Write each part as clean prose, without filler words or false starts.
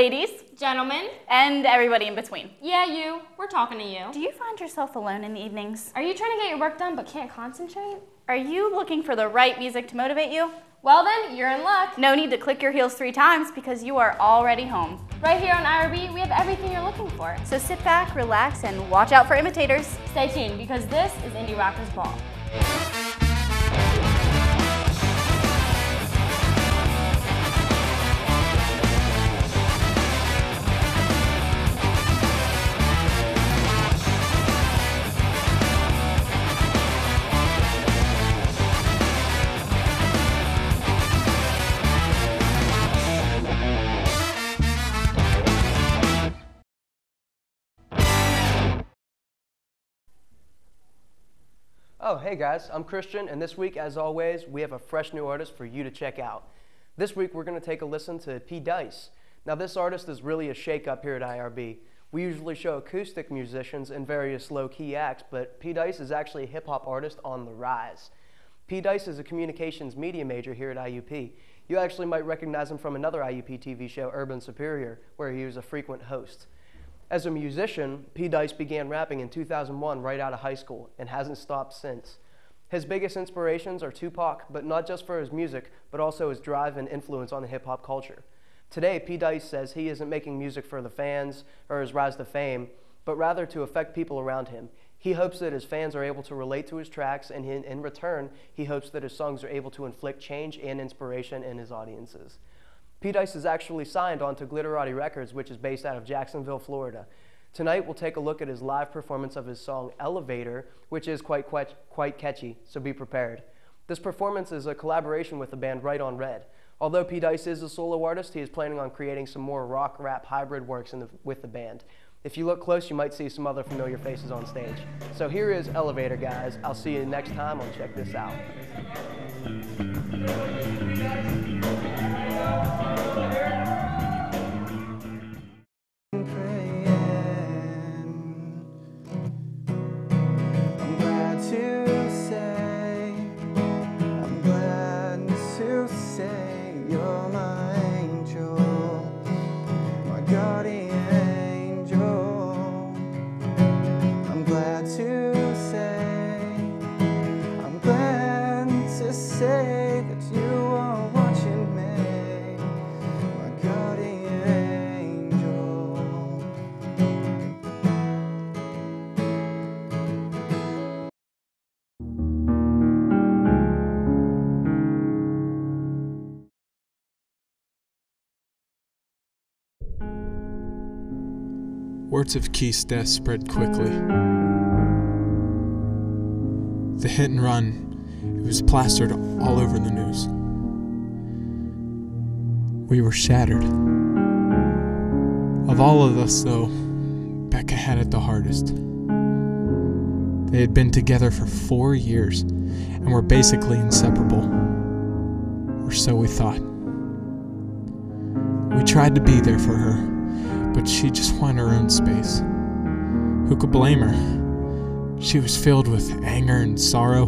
Ladies, gentlemen, and everybody in between. Yeah, you. We're talking to you. Do you find yourself alone in the evenings? Are you trying to get your work done but can't concentrate? Are you looking for the right music to motivate you? Well then, you're in luck. No need to click your heels 3 times because you are already home. Right here on IRB, we have everything you're looking for. So sit back, relax, and watch out for imitators. Stay tuned because this is Indie Rockers Ball. Oh, hey guys, I'm Christian, and this week, as always, we have a fresh new artist for you to check out. This week, we're going to take a listen to P. Dice. Now, this artist is really a shake-up here at IRB. We usually show acoustic musicians and various low-key acts, but P. Dice is actually a hip-hop artist on the rise. P. Dice is a communications media major here at IUP. You actually might recognize him from another IUP-TV show, Urban Superior, where he was a frequent host. As a musician, P. Dice began rapping in 2001 right out of high school and hasn't stopped since. His biggest inspirations are Tupac, but not just for his music, but also his drive and influence on the hip-hop culture. Today, P. Dice says he isn't making music for the fans or his rise to fame, but rather to affect people around him. He hopes that his fans are able to relate to his tracks, and in return, he hopes that his songs are able to inflict change and inspiration in his audiences. P. Dice is actually signed on to Glitterati Records, which is based out of Jacksonville, Florida. Tonight, we'll take a look at his live performance of his song Elevator, which is quite catchy, so be prepared. This performance is a collaboration with the band Right on Red. Although P. Dice is a solo artist, he is planning on creating some more rock-rap hybrid works with the band. If you look close, you might see some other familiar faces on stage. So here is Elevator, guys. I'll see you next time on Check This Out. Words of Keith's death spread quickly. The hit and run, it was plastered all over the news. We were shattered. Of all of us, though, Becca had it the hardest. They had been together for 4 years and were basically inseparable. Or so we thought. We tried to be there for her, but she just wanted her own space. Who could blame her? She was filled with anger and sorrow.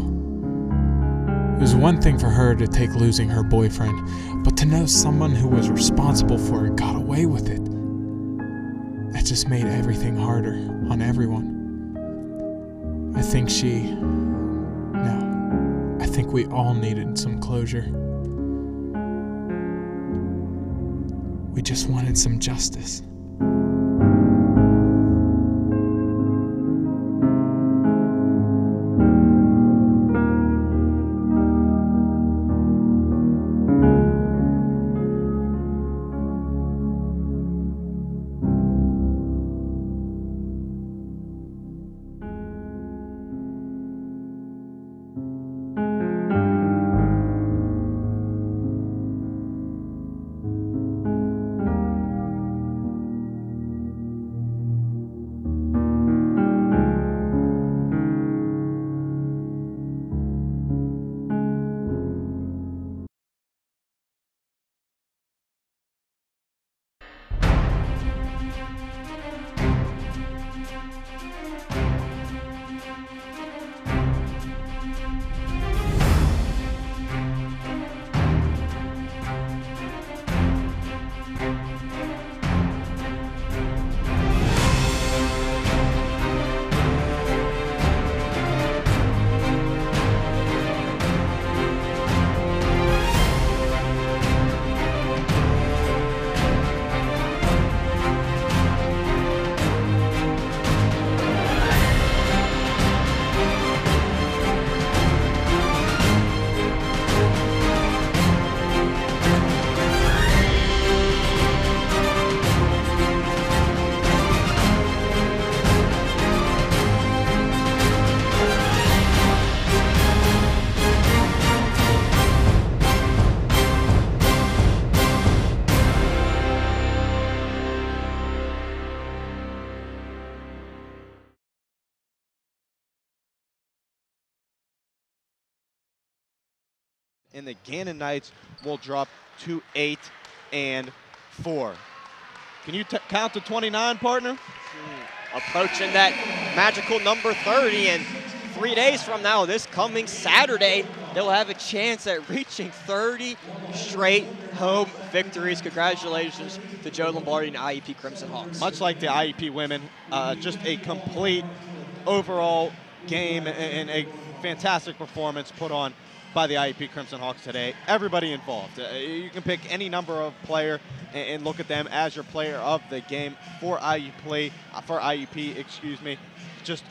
It was one thing for her to take losing her boyfriend, but to know someone who was responsible for it got away with it. That just made everything harder on everyone. I think we all needed some closure. We just wanted some justice. and the Gannon Knights will drop to 8 and 4. Can you count to 29, partner? Approaching that magical number 30, and 3 days from now, this coming Saturday, they'll have a chance at reaching 30 straight home victories. Congratulations to Joe Lombardi and IUP Crimson Hawks. Much like the IUP women, just a complete overall game and a fantastic performance put on by the IUP Crimson Hawks today. Everybody involved. You can pick any number of player and look at them as your player of the game for IUP, excuse me. Just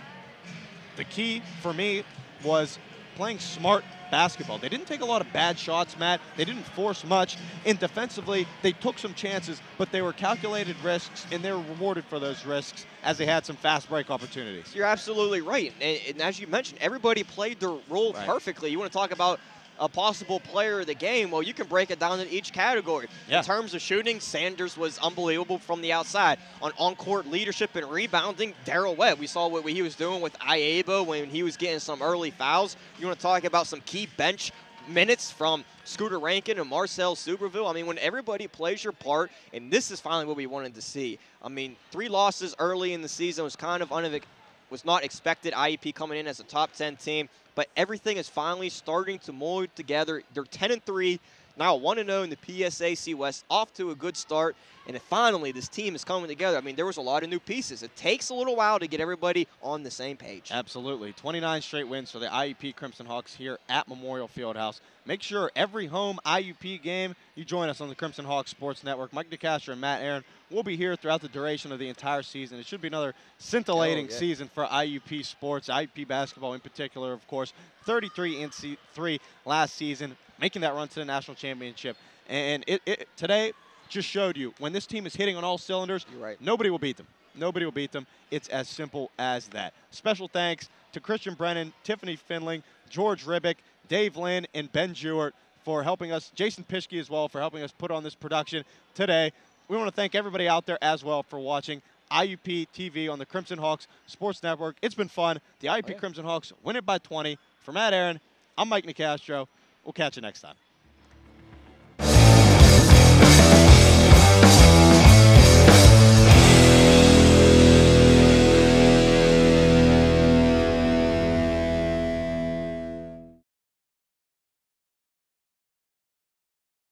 the key for me was playing smart basketball. They didn't take a lot of bad shots, Matt. They didn't force much. And defensively, they took some chances, but they were calculated risks, and they were rewarded for those risks as they had some fast break opportunities. You're absolutely right. And as you mentioned, everybody played their role perfectly. You want to talk about a possible player of the game, well, you can break it down in each category. Yeah. In terms of shooting, Sanders was unbelievable from the outside. On-court leadership and rebounding, Darrell Webb. We saw what he was doing with Iabo when he was getting some early fouls. You want to talk about some key bench minutes from Scooter Rankin and Marcel Superville. I mean, when everybody plays your part, and this is finally what we wanted to see. I mean, 3 losses early in the season was kind of was not expected. IUP coming in as a top 10 team. But everything is finally starting to mold together. They're 10-3, now 1-0 in the PSAC West, off to a good start. And finally, this team is coming together. I mean, there was a lot of new pieces. It takes a little while to get everybody on the same page. Absolutely. 29 straight wins for the IUP Crimson Hawks here at Memorial Fieldhouse. Make sure every home IUP game, you join us on the Crimson Hawks Sports Network. Mike DeCastro and Matt Aaron will be here throughout the duration of the entire season. It should be another scintillating season for IUP sports, IUP basketball in particular, of course. 33-3 last season, making that run to the national championship. And it today just showed you when this team is hitting on all cylinders, nobody will beat them. Nobody will beat them. It's as simple as that. Special thanks to Christian Brennen, Tiffany Finling, George Ribick, Dave Lynn, and Ben Jewart for helping us, Jason Pischke as well, for helping us put on this production today. We want to thank everybody out there as well for watching IUP-TV on the Crimson Hawks Sports Network. It's been fun. The IUP Crimson Hawks win it by 20. For Matt Aaron, I'm Mike DeCastro. We'll catch you next time.